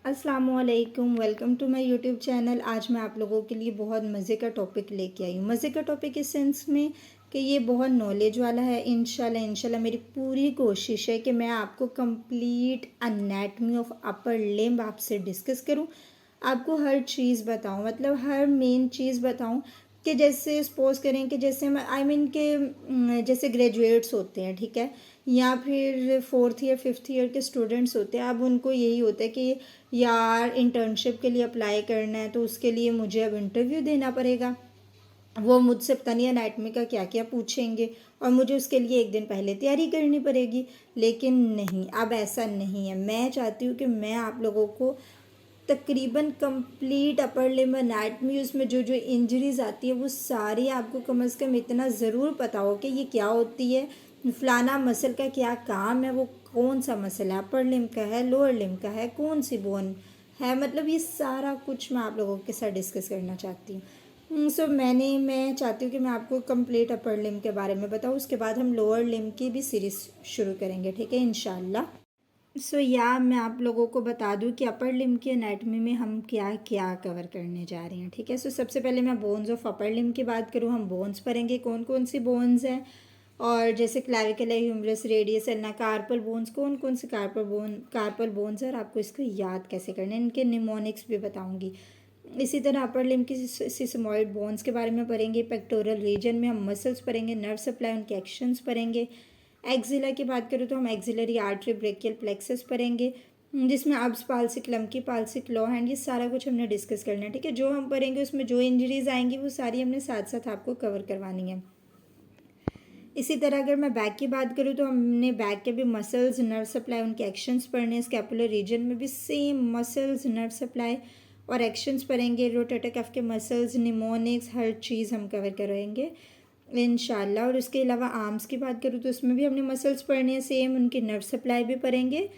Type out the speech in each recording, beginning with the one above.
अस्सलामुअलैकुम, welcome to my YouTube channel. आज मैं आप लोगों के लिए बहुत मज़े का टॉपिक लेके आई हूँ। मज़े का टॉपिक इस सेंस में कि ये बहुत नॉलेज वाला है। इंशाल्लाह इंशाल्लाह मेरी पूरी कोशिश है कि मैं आपको complete anatomy of upper limb आपसे डिस्कस करूँ, आपको हर चीज़ बताऊँ, मतलब हर मेन चीज़ बताऊँ। कि जैसे सपोज़ करें कि जैसे हम के जैसे ग्रेजुएट्स होते हैं, ठीक है, या फिर फोर्थ ईयर फिफ्थ ईयर के स्टूडेंट्स होते हैं। अब उनको यही होता है कि यार इंटर्नशिप के लिए अप्लाई करना है, तो उसके लिए मुझे अब इंटरव्यू देना पड़ेगा। वो मुझसे पता नहीं एनाटमी का क्या क्या पूछेंगे और मुझे उसके लिए एक दिन पहले तैयारी करनी पड़ेगी। लेकिन नहीं, अब ऐसा नहीं है। मैं चाहती हूँ कि मैं आप लोगों को तकरीबन कंप्लीट अपर लिम्ब एनाटमी, उसमें जो जो इंजरीज आती है वो सारी आपको कम से कम इतना ज़रूर पता हो कि ये क्या होती है, फलाना मसल का क्या काम है, वो कौन सा मसल है, अपर लिम्ब का है, लोअर लिम्ब का है, कौन सी बोन है, मतलब ये सारा कुछ मैं आप लोगों के साथ डिस्कस करना चाहती हूँ। मैं चाहती हूँ कि मैं आपको कंप्लीट अपर लिम्ब के बारे में बताऊँ। उसके बाद हम लोअर लिम्ब की भी सीरीज़ शुरू करेंगे, ठीक है, इंशाल्लाह। मैं आप लोगों को बता दूं कि अपर लिम्ब की एनाटमी में हम क्या क्या कवर करने जा रहे हैं, ठीक है। सबसे पहले मैं बोन्स ऑफ अपर लिम्ब की बात करूं, हम बोन्स पढ़ेंगे कौन कौन सी बोन्स हैं। और जैसे clavicular, humerus, radius, ulna, carpal bones, कौन कौन से कार्पल बोन्स है और आपको इसको याद कैसे करना है, इनके निमोनिक्स भी बताऊंगी। इसी तरह अपर लिम्ब की सिसमॉइड बोन्स के बारे में पढ़ेंगे। पेक्टोरल रीजन में हम मसल्स पढ़ेंगे, नर्व सप्लाई, उनके एक्शंस पढ़ेंगे। एक्जिला की बात करूँ तो हम एक्जिलरी आर्टरी, ब्रेकियल प्लेक्सस पढ़ेंगे, जिसमें अब्स पाल्सिक, लंकी पाल्सिक, लो हैंड, ये सारा कुछ हमने डिस्कस करना है, ठीक है। जो हम पढ़ेंगे उसमें जो इंजरीज आएंगी वो सारी हमने साथ साथ आपको कवर करवानी है। इसी तरह अगर मैं बैक की बात करूँ तो हमने बैक के भी मसल्स, नर्व सप्लाई, उनके एक्शंस पढ़ने हैं। स्कैपुलर रीजन में भी सेम मसल्स, नर्व सप्लाई और एक्शंस पढ़ेंगे। रोटेटर कफ के मसल्स, निमोनिक्स, हर चीज़ हम कवर करेंगे इंशाल्लाह। और उसके अलावा आर्म्स की बात करूँ तो उसमें भी हमने मसल्स पढ़ने हैं सेम, उनकी नर्व सप्लाई भी पढ़ेंगे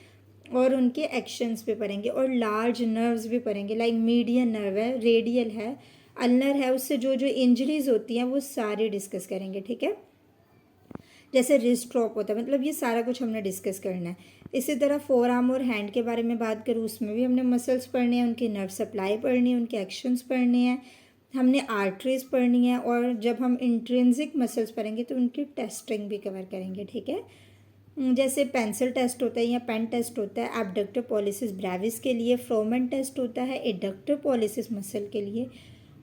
और उनके एक्शंस भी पढ़ेंगे। और लार्ज नर्व्स भी पढ़ेंगे, लाइक मीडियन नर्व है, रेडियल है, अल्नर है, उससे जो जो इंजरीज होती हैं वो सारी डिस्कस करेंगे, ठीक है। जैसे रिस्ट ड्रॉप होता है, मतलब ये सारा कुछ हमने डिस्कस करना है। इसी तरह फोर आर्म और हैंड के बारे में बात करूँ, उसमें भी हमने मसल्स पढ़ने हैं, उनकी नर्व सप्लाई पढ़नी है, उनके एक्शंस पढ़ने हैं, हमने आर्टरीज पढ़नी है। और जब हम इंट्रिंसिक मसल्स पढ़ेंगे तो उनकी टेस्टिंग भी कवर करेंगे, ठीक है। जैसे पेंसिल टेस्ट होता है या पेन टेस्ट होता है एब्डक्टर पॉलिसिस ब्रेविस के लिए, फ्रोमन टेस्ट होता है एडक्टर पॉलिसिस मसल के लिए।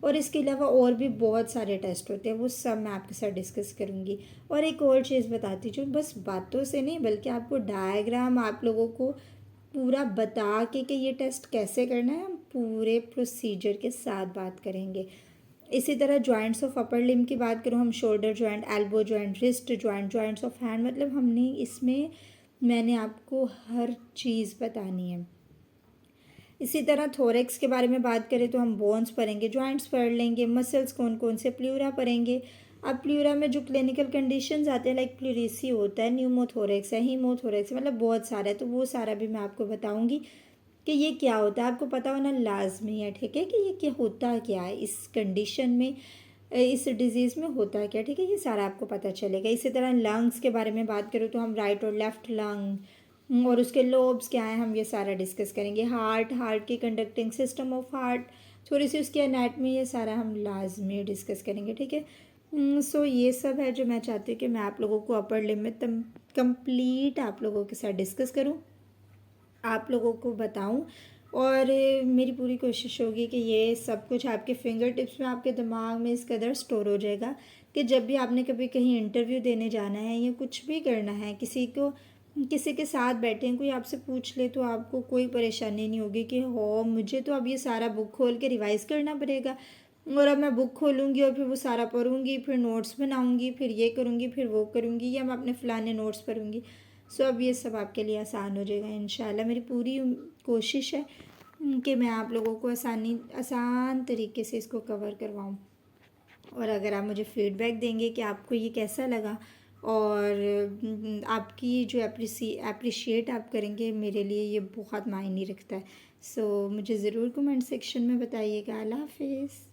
और इसके अलावा और भी बहुत सारे टेस्ट होते हैं, वो सब मैं आपके साथ डिस्कस करूँगी। और एक और चीज़ बताती हूँ, बस बातों से नहीं बल्कि आपको डायग्राम आप लोगों को पूरा बता के कि ये टेस्ट कैसे करना है, हम पूरे प्रोसीजर के साथ बात करेंगे। इसी तरह जॉइंट्स ऑफ अपर लिम्ब की बात करूँ, हम shoulder joint, elbow joint, wrist joint, joints of hand, मतलब हमने इसमें मैंने आपको हर चीज़ बतानी है। इसी तरह थोरेक्स के बारे में बात करें तो हम बोन्स पढ़ेंगे, जॉइंट्स पढ़ लेंगे, मसल्स कौन कौन से, प्लूरा पढ़ेंगे। अब प्लूरा में जो क्लिनिकल कंडीशंस आते हैं, लाइक प्लूरिसी होता है, न्यूमोथोरेक्स है, हीमोथोरेक्स है, मतलब बहुत सारा है, तो वो सारा भी मैं आपको बताऊंगी कि ये क्या होता है। आपको पता होना लाजमी है, ठीक है, कि ये क्या होता क्या है इस कंडीशन में, इस डिज़ीज़ में होता है क्या, ठीक है, ये सारा आपको पता चलेगा। इसी तरह लंग्स के बारे में बात करूँ तो हम राइट और लेफ़्ट लंग और उसके लोब्स क्या हैं, हम ये सारा डिस्कस करेंगे। हार्ट की कंडक्टिंग सिस्टम ऑफ हार्ट, थोड़ी सी उसकी एनाटमी, ये सारा हम लाजमी डिस्कस करेंगे, ठीक है। ये सब है जो मैं चाहती हूँ कि मैं आप लोगों को अपर लिम्ब में कंप्लीट आप लोगों के साथ डिस्कस करूँ, आप लोगों को बताऊं। और मेरी पूरी कोशिश होगी कि ये सब कुछ आपके फिंगर टिप्स में, आपके दिमाग में इस कदर स्टोर हो जाएगा कि जब भी आपने कभी कहीं इंटरव्यू देने जाना है या कुछ भी करना है, किसी के साथ बैठे हैं, कोई आपसे पूछ ले तो आपको कोई परेशानी नहीं होगी कि हो मुझे तो अब ये सारा बुक खोल के रिवाइज़ करना पड़ेगा, और अब मैं बुक खोलूँगी और फिर वो सारा पढ़ूँगी, फिर नोट्स बनाऊँगी, फिर ये करूँगी, फिर वो करूँगी, या मैं अपने फ़लाने नोट्स पढ़ूँगी। अब ये सब आपके लिए आसान हो जाएगा इंशाल्लाह। मेरी पूरी कोशिश है कि मैं आप लोगों को आसान तरीके से इसको कवर करवाऊँ। और अगर आप मुझे फ़ीडबैक देंगे कि आपको ये कैसा लगा, और आपकी जो अप्रिशिएट आप करेंगे, मेरे लिए ये बहुत मायने रखता है। मुझे ज़रूर कमेंट सेक्शन में बताइएगा। अल्लाह हाफ़िज़।